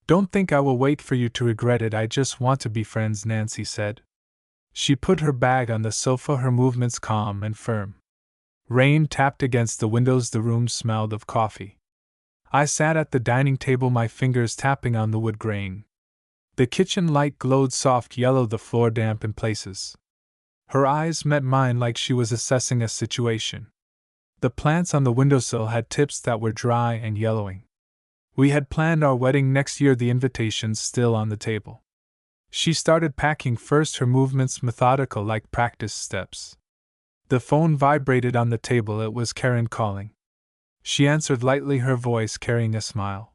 Don't think I will wait for you to regret it, I just want to be friends, Nancy said. She put her bag on the sofa, her movements calm and firm. Rain tapped against the windows, the room smelled of coffee. I sat at the dining table, my fingers tapping on the wood grain. The kitchen light glowed soft yellow, the floor damp in places. Her eyes met mine like she was assessing a situation. The plants on the windowsill had tips that were dry and yellowing. We had planned our wedding next year, the invitations still on the table. She started packing first, her movements methodical like practice steps. The phone vibrated on the table, it was Karen calling. She answered lightly, her voice carrying a smile.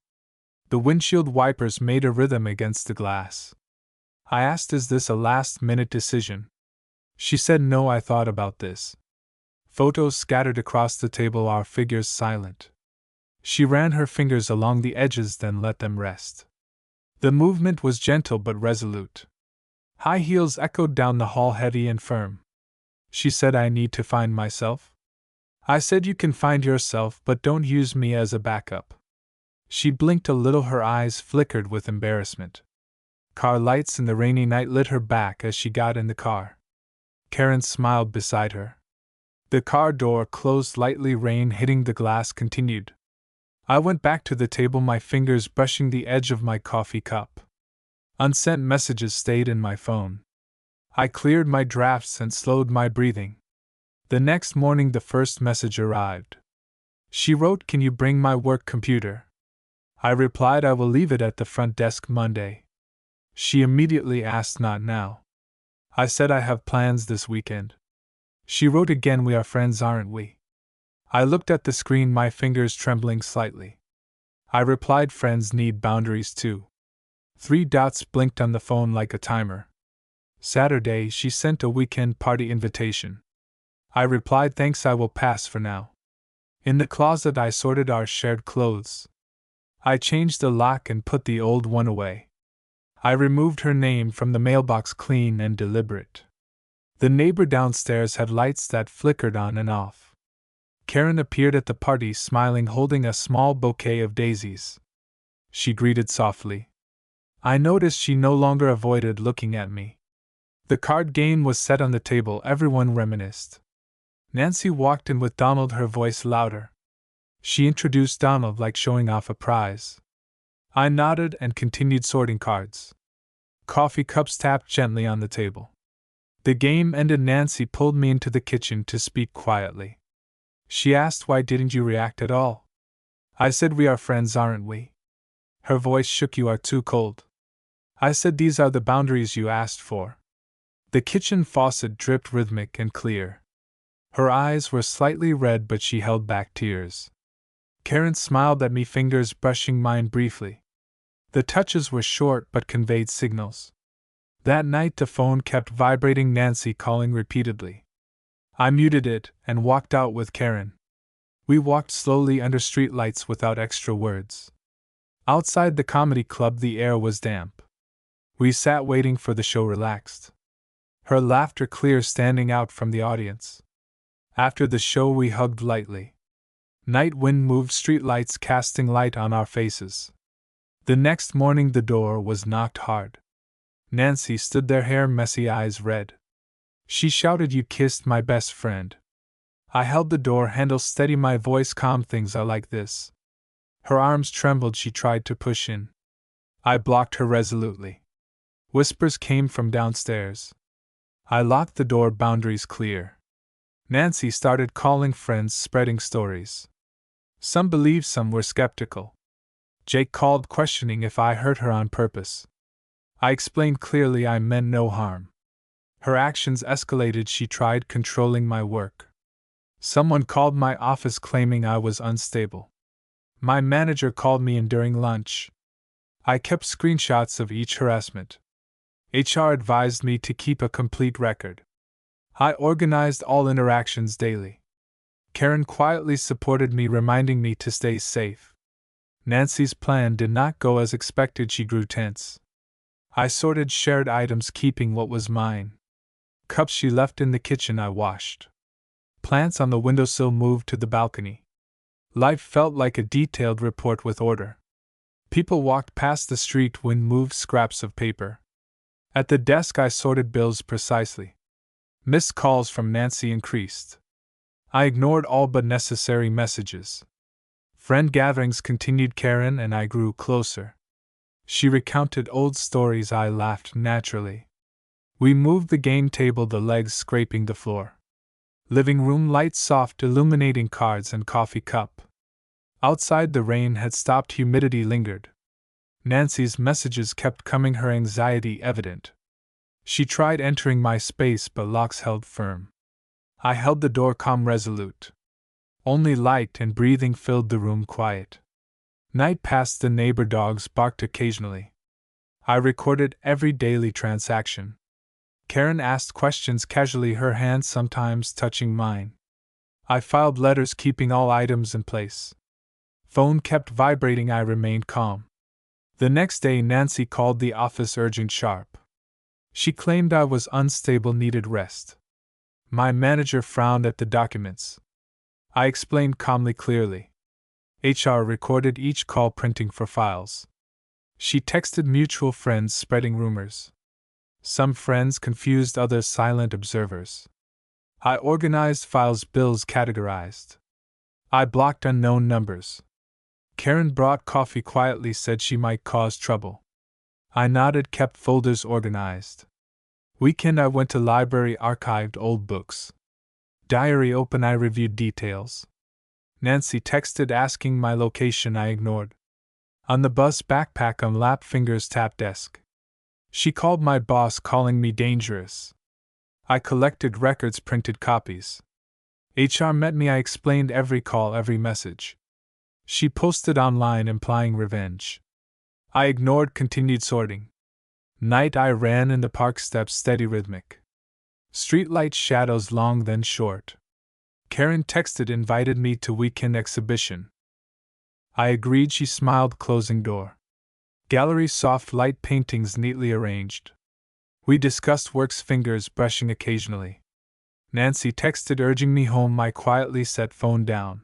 The windshield wipers made a rhythm against the glass. I asked, is this a last-minute decision? She said, no, I thought about this. Photos scattered across the table, our figures silent. She ran her fingers along the edges, then let them rest. The movement was gentle but resolute. High heels echoed down the hall, heavy and firm. She said, I need to find myself? I said, you can find yourself, but don't use me as a backup. She blinked a little, her eyes flickered with embarrassment. Car lights in the rainy night lit her back as she got in the car. Karen smiled beside her. The car door closed lightly, rain hitting the glass continued. I went back to the table, my fingers brushing the edge of my coffee cup. Unsent messages stayed in my phone. I cleared my drafts and slowed my breathing. The next morning the first message arrived. She wrote, can you bring my work computer? I replied, I will leave it at the front desk Monday. She immediately asked, not now. I said, I have plans this weekend. She wrote again, we are friends, aren't we? I looked at the screen, my fingers trembling slightly. I replied, friends need boundaries too. 3 dots blinked on the phone like a timer. Saturday, she sent a weekend party invitation. I replied, thanks, I will pass for now. In the closet I sorted our shared clothes. I changed the lock and put the old one away. I removed her name from the mailbox, clean and deliberate. The neighbor downstairs had lights that flickered on and off. Karen appeared at the party, smiling, holding a small bouquet of daisies. She greeted softly. I noticed she no longer avoided looking at me. The card game was set on the table, everyone reminisced. Nancy walked in with Donald, her voice louder. She introduced Donald like showing off a prize. I nodded and continued sorting cards. Coffee cups tapped gently on the table. The game ended, Nancy pulled me into the kitchen to speak quietly. She asked, why didn't you react at all? I said, we are friends, aren't we? Her voice shook, you are too cold. I said, these are the boundaries you asked for. The kitchen faucet dripped rhythmic and clear. Her eyes were slightly red, but she held back tears. Karen smiled at me, fingers brushing mine briefly. The touches were short but conveyed signals. That night the phone kept vibrating, Nancy calling repeatedly. I muted it and walked out with Karen. We walked slowly under streetlights without extra words. Outside the comedy club the air was damp. We sat waiting for the show, relaxed. Her laughter clear, standing out from the audience. After the show we hugged lightly. Night wind moved streetlights, casting light on our faces. The next morning the door was knocked hard. Nancy stood there, hair messy, eyes red. She shouted, you kissed my best friend. I held the door handle steady, my voice calm, things are like this. Her arms trembled, she tried to push in. I blocked her resolutely. Whispers came from downstairs. I locked the door, boundaries clear. Nancy started calling friends, spreading stories. Some believed, some were skeptical. Jake called, questioning if I hurt her on purpose. I explained clearly I meant no harm. Her actions escalated, she tried controlling my work. Someone called my office claiming I was unstable. My manager called me in during lunch. I kept screenshots of each harassment. HR advised me to keep a complete record. I organized all interactions daily. Karen quietly supported me, reminding me to stay safe. Nancy's plan did not go as expected, she grew tense. I sorted shared items, keeping what was mine. Cups she left in the kitchen I washed. Plants on the windowsill moved to the balcony. Life felt like a detailed report with order. People walked past the street, wind moved scraps of paper. At the desk I sorted bills precisely. Missed calls from Nancy increased. I ignored all but necessary messages. Friend gatherings continued. Karen and I grew closer. She recounted old stories. I laughed naturally. We moved the game table, the legs scraping the floor. Living room lights soft, illuminating cards and coffee cup. Outside the rain had stopped, humidity lingered. Nancy's messages kept coming, her anxiety evident. She tried entering my space, but locks held firm. I held the door, calm, resolute. Only light and breathing filled the room, quiet. Night passed, the neighbor dogs barked occasionally. I recorded every daily transaction. Karen asked questions casually, her hand sometimes touching mine. I filed letters, keeping all items in place. Phone kept vibrating. I remained calm. The next day Nancy called the office, urgent, sharp. She claimed I was unstable, needed rest. My manager frowned at the documents. I explained calmly, clearly. HR recorded each call, printing for files. She texted mutual friends, spreading rumors. Some friends confused, others silent observers. I organized files, bills categorized. I blocked unknown numbers. Karen brought coffee quietly, said she might cause trouble. I nodded, kept folders organized. Weekend I went to library, archived old books. Diary open, I reviewed details. Nancy texted asking my location, I ignored. On the bus, backpack on lap, fingers tapped desk. She called my boss, calling me dangerous. I collected records, printed copies. HR met me, I explained every call, every message. She posted online, implying revenge. I ignored, continued sorting. Night I ran in the park, steps steady, rhythmic. Streetlight shadows long then short. Karen texted, invited me to weekend exhibition. I agreed, she smiled, closing door. Gallery, soft light, paintings neatly arranged. We discussed works, fingers brushing occasionally. Nancy texted urging me home, I quietly set phone down.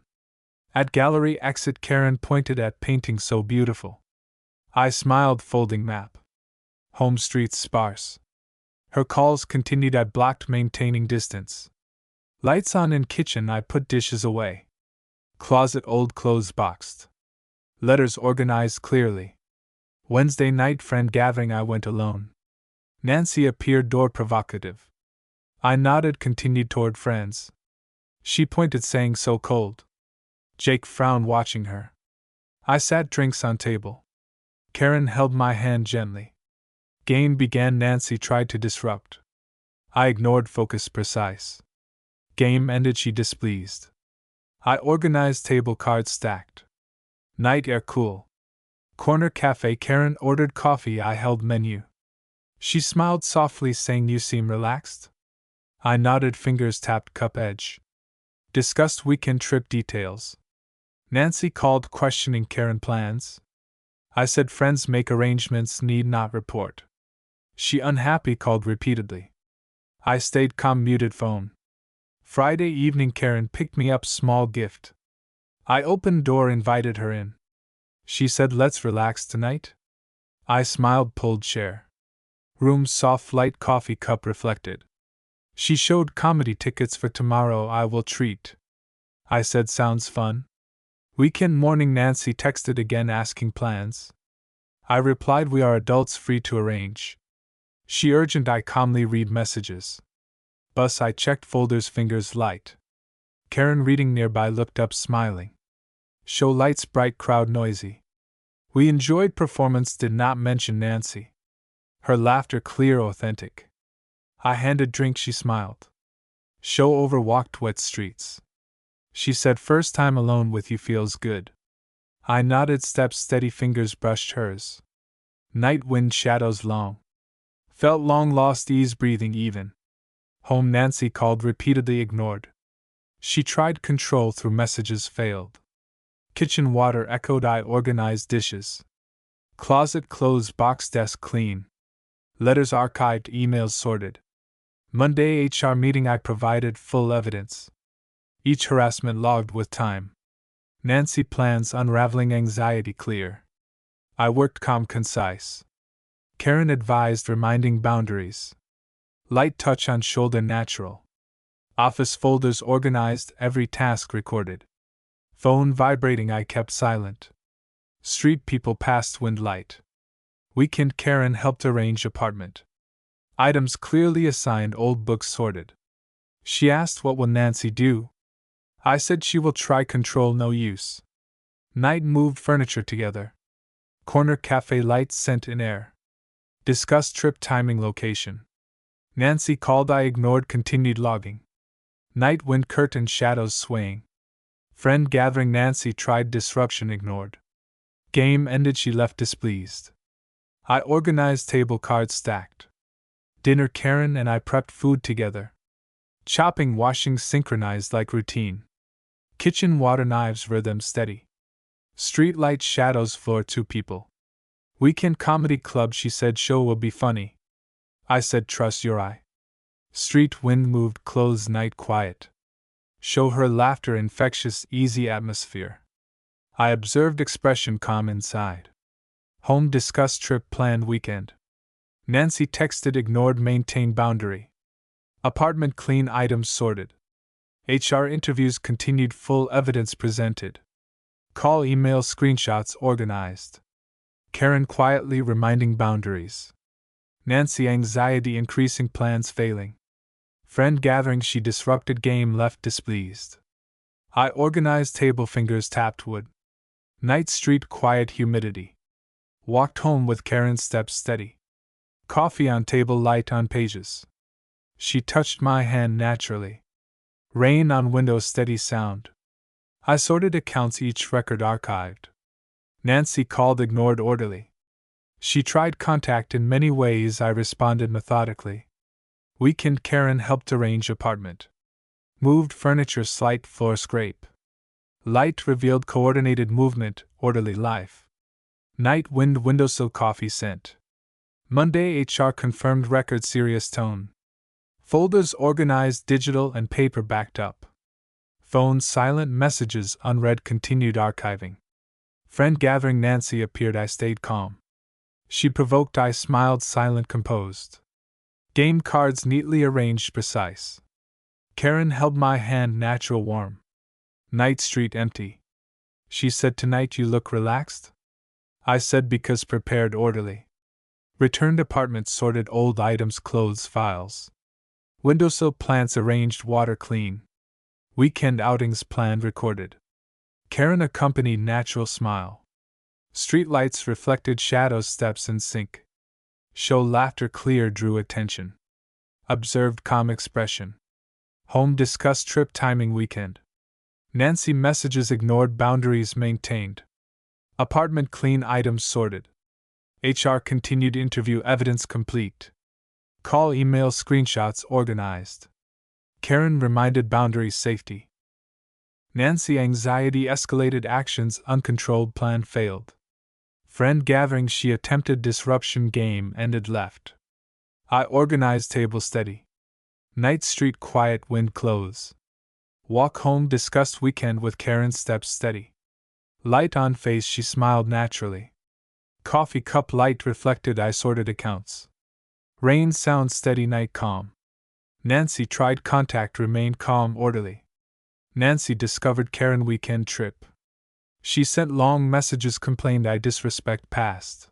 At gallery exit Karen pointed at painting so beautiful. I smiled, folding map. Home streets sparse. Her calls continued, I blocked, maintaining distance. Lights on in kitchen, I put dishes away. Closet, old clothes boxed. Letters organized clearly. Wednesday night friend gathering, I went alone. Nancy appeared, door provocative. I nodded, continued toward friends. She pointed, saying so cold. Jake frowned, watching her. I sat, drinks on table. Karen held my hand gently. Game began, Nancy tried to disrupt. I ignored, focus precise. Game ended, she displeased. I organized table, cards stacked. Night air cool. Corner cafe, Karen ordered coffee, I held menu. She smiled softly, saying you seem relaxed. I nodded, fingers tapped cup edge. Discussed weekend trip details. Nancy called, questioning Karen plans. I said friends make arrangements, need not report. She unhappy, called repeatedly. I stayed calm, muted phone. Friday evening Karen picked me up, small gift. I opened door, invited her in. She said let's relax tonight. I smiled, pulled chair. Room soft light, coffee cup reflected. She showed comedy tickets for tomorrow, I will treat. I said sounds fun. Weekend morning Nancy texted again asking plans. I replied we are adults, free to arrange. She urgent, I calmly read messages. Bus I checked folders, fingers light. Karen reading nearby looked up smiling. Show lights bright, crowd noisy. We enjoyed performance, did not mention Nancy. Her laughter clear, authentic. I handed drink, she smiled. Show over, walked wet streets. She said first time alone with you feels good. I nodded, steps steady, fingers brushed hers. Night wind, shadows long. Felt long lost, ease, breathing even. Home Nancy called, repeatedly ignored. She tried control through messages, failed. Kitchen water echoed, I organized dishes. Closet closed, box desk clean. Letters archived, emails sorted. Monday HR meeting, I provided full evidence. Each harassment logged with time. Nancy plans unraveling, anxiety clear. I worked calm, concise. Karen advised, reminding boundaries. Light touch on shoulder, natural. Office folders organized, every task recorded. Phone vibrating, I kept silent. Street people passed, wind light. Weekend, Karen helped arrange apartment. Items clearly assigned, old books sorted. She asked, what will Nancy do? I said she will try, control, no use. Night, moved furniture together. Corner cafe, lights scent in air. Discussed trip, timing, location. Nancy called, I ignored, continued logging. Night, wind, curtain, shadows swaying. Friend gathering, Nancy tried, disruption ignored. Game ended, she left displeased. I organized, table, cards stacked. Dinner, Karen and I prepped food together. Chopping, washing synchronized like routine. Kitchen, water, knives, rhythm steady. Street light, shadows, floor, two people. Weekend, comedy club, she said show will be funny. I said trust your eye. Street, wind, moved clothes, night, quiet. Show her laughter, infectious, easy atmosphere. I observed expression, calm inside. Home, discussed trip, planned weekend. Nancy texted, ignored, maintained boundary. Apartment, clean, items sorted. HR interviews continued, full evidence presented. Call, email, screenshots organized. Karen quietly reminding boundaries. Nancy anxiety increasing, plans failing. Friend gathering, she disrupted, game left displeased. I organized, table, fingers tapped wood. Night, street, quiet, humidity. Walked home with Karen, steps steady. Coffee on table, light on pages. She touched my hand naturally. Rain on window, steady sound. I sorted accounts, each record archived. Nancy called, ignored, orderly. She tried contact in many ways, I responded methodically. Weekend, Karen helped arrange apartment. Moved furniture, slight floor scrape. Light revealed coordinated movement, orderly life. Night, wind, windowsill, coffee scent. Monday, HR confirmed record, serious tone. Folders organized, digital and paper backed up. Phone silent, messages unread, continued archiving. Friend gathering, Nancy appeared, I stayed calm. She provoked, I smiled, silent, composed. Game cards neatly arranged, precise. Karen held my hand, natural, warm. Night, street, empty. She said, tonight you look relaxed? I said, because prepared, orderly. Returned apartment, sorted, old items, clothes, files. Windowsill, plants arranged, water clean. Weekend outings planned, recorded. Karen accompanied, natural smile. Streetlights reflected, shadows, steps in sync. Show laughter clear, drew attention. Observed, calm expression. Home, discussed trip, timing, weekend. Nancy messages ignored, boundaries maintained. Apartment, clean, items sorted. HR continued, interview, evidence complete. Call, email, screenshots organized. Karen reminded, boundaries, safety. Nancy anxiety escalated, actions uncontrolled, plan failed. Friend gathering, she attempted disruption, game ended, left. I organized, table steady. Night, street, quiet, wind, close. Walk home, discussed weekend with Karen, steps steady. Light on face, she smiled naturally. Coffee cup, light reflected, I sorted accounts. Rain sound, steady, night calm. Nancy tried contact, remained calm, orderly. Nancy discovered Karen, weekend trip. She sent long messages, complained, I disrespect past.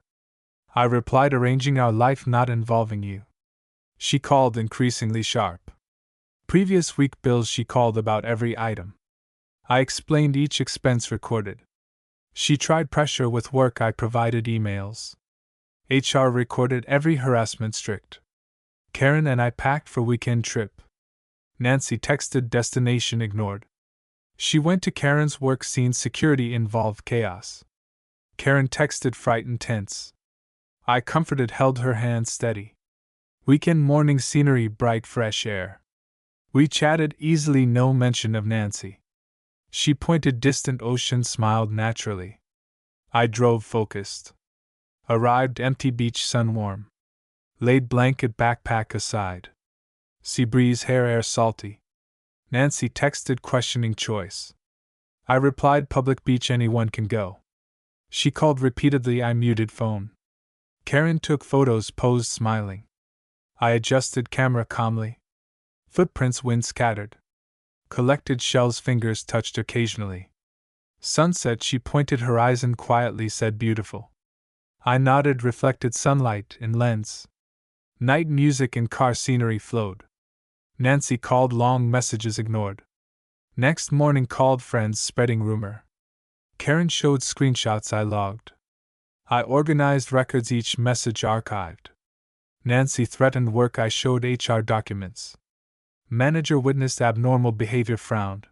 I replied, arranging our life, not involving you. She called, increasingly sharp. Previous week bills, she called about every item. I explained, each expense recorded. She tried pressure with work, I provided emails. HR recorded every harassment, strict. Karen and I packed for weekend trip. Nancy texted, destination ignored. She went to Karen's work scene, security involved, chaos. Karen texted, frightened, tense. I comforted, held her hand steady. Weekend, morning scenery, bright, fresh air. We chatted easily, no mention of Nancy. She pointed distant ocean, smiled naturally. I drove, focused. Arrived, empty beach, sun warm. Laid blanket, backpack aside. Sea breeze, hair, air salty. Nancy texted, questioning choice. I replied, public beach, anyone can go. She called repeatedly. I muted phone. Karen took photos, posed smiling. I adjusted camera calmly. Footprints, wind scattered. Collected shells, fingers touched occasionally. Sunset, she pointed horizon quietly, said beautiful. I nodded, reflected sunlight in lens. Night music and car scenery flowed. Nancy called, long messages ignored. Next morning called, friends spreading rumor. Karen showed screenshots I logged. I organized records, each message archived. Nancy threatened work, I showed HR documents. Manager witnessed abnormal behavior, frowned.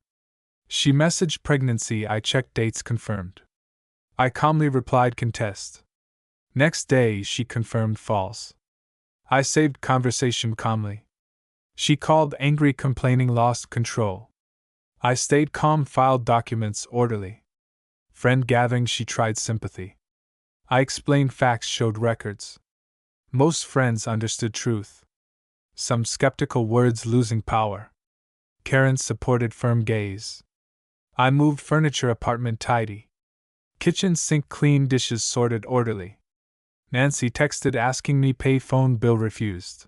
She messaged pregnancy, I checked dates, confirmed. I calmly replied contest. Next day she confirmed false. I saved conversation calmly. She called angry, complaining, lost control. I stayed calm, filed documents orderly. Friend gathering, she tried sympathy. I explained facts, showed records. Most friends understood truth. Some skeptical, words losing power. Karen supported, firm gaze. I moved furniture, apartment tidy. Kitchen sink clean, dishes sorted orderly. Nancy texted asking me pay phone bill, refused.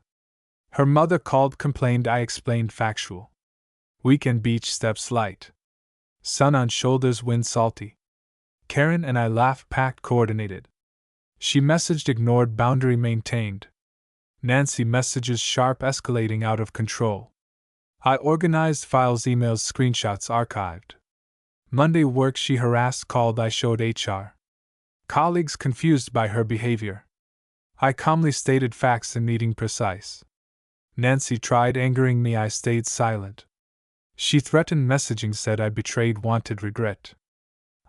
Her mother called, complained, I explained factual. Weekend beach, steps light. Sun on shoulders, wind salty. Karen and I laughed, packed, coordinated. She messaged, ignored, boundary maintained. Nancy messages sharp, escalating, out of control. I organized files, emails, screenshots archived. Monday work, she harassed, called, I showed HR. Colleagues confused by her behavior. I calmly stated facts and needing precise. Nancy tried angering me, I stayed silent. She threatened messaging, said I betrayed, wanted regret.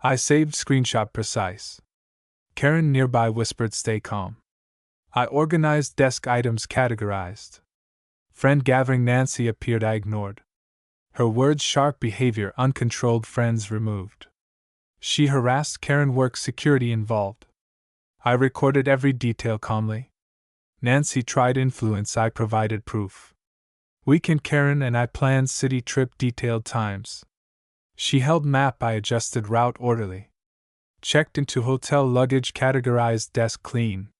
I saved screenshot precise. Karen nearby whispered, stay calm. I organized desk items, categorized. Friend gathering, Nancy appeared, I ignored. Her words sharp, behavior uncontrolled, friends removed. She harassed, Karen work security involved. I recorded every detail calmly. Nancy tried influence, I provided proof. Weekend, Karen and I planned city trip, detailed times. She held map, I adjusted route orderly. Checked into hotel luggage, categorized desk clean.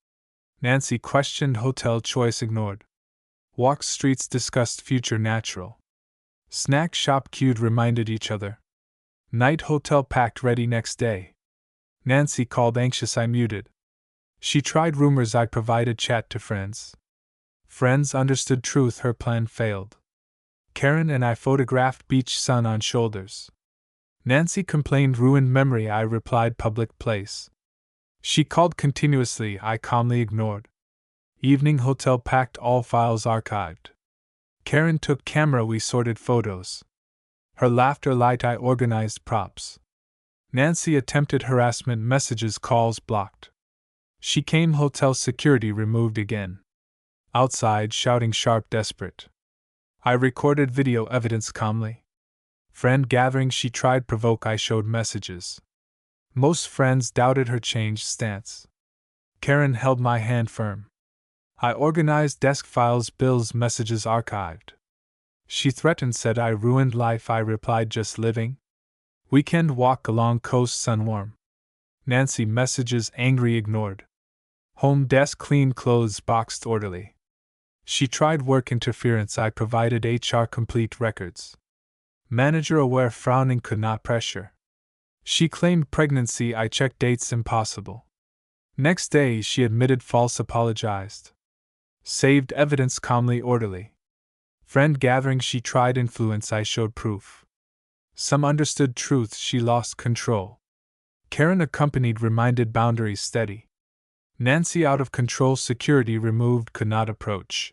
Nancy questioned hotel choice, ignored. Walked streets, discussed future natural. Snack shop queued, reminded each other. Night hotel packed, ready next day. Nancy called anxious, I muted. She tried rumors, I provided chat to friends. Friends understood truth, her plan failed. Karen and I photographed beach, sun on shoulders. Nancy complained ruined memory, I replied public place. She called continuously, I calmly ignored. Evening hotel packed, all files archived. Karen took camera, we sorted photos. Her laughter light, I organized props. Nancy attempted harassment, messages, calls blocked. She came, hotel security removed again. Outside shouting sharp, desperate. I recorded video evidence calmly. Friend gathering, she tried provoke, I showed messages. Most friends doubted her changed stance. Karen held my hand firm. I organized desk files, bills, messages archived. She threatened, said I ruined life, I replied just living. Weekend walk along coast, sun warm. Nancy messages angry, ignored. Home desk clean, clothes boxed orderly. She tried work interference, I provided HR complete records. Manager aware, frowning, could not pressure. She claimed pregnancy, I checked dates, impossible. Next day she admitted false, apologized. Saved evidence calmly, orderly. Friend gathering, she tried influence, I showed proof. Some understood truth, she lost control. Karen accompanied, reminded boundaries steady. Nancy out of control, security removed, could not approach.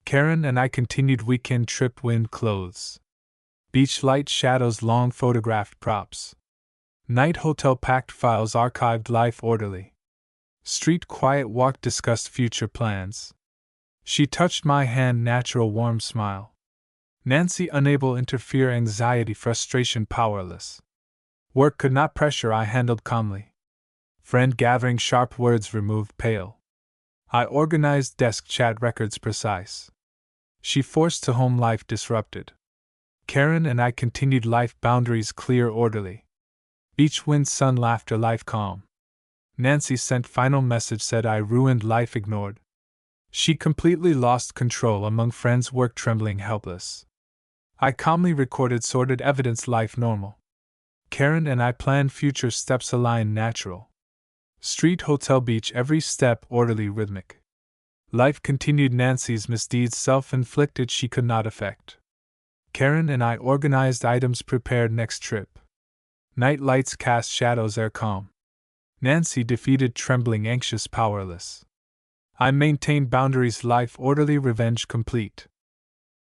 Karen and I continued weekend trip, wind clothes. Beach light shadows, long photographed props. Night hotel packed files, archived life orderly. Street quiet walk, discussed future plans. She touched my hand, natural warm smile. Nancy unable interfere, anxiety, frustration powerless. Work could not pressure, I handled calmly. Friend gathering, sharp words removed, pale. I organized desk chat records precise. She forced to home life disrupted. Karen and I continued life, boundaries clear, orderly. Beach, wind, sun, laughter, life calm. Nancy sent final message said I ruined life ignored. She completely lost control among friends work trembling helpless. I calmly recorded sorted evidence life normal. Karen and I planned future steps align natural. Street hotel beach every step orderly rhythmic. Life continued Nancy's misdeeds self-inflicted she could not affect. Karen and I organized items prepared next trip. Night lights cast shadows air calm. Nancy defeated trembling anxious powerless. I maintained boundaries life orderly revenge complete.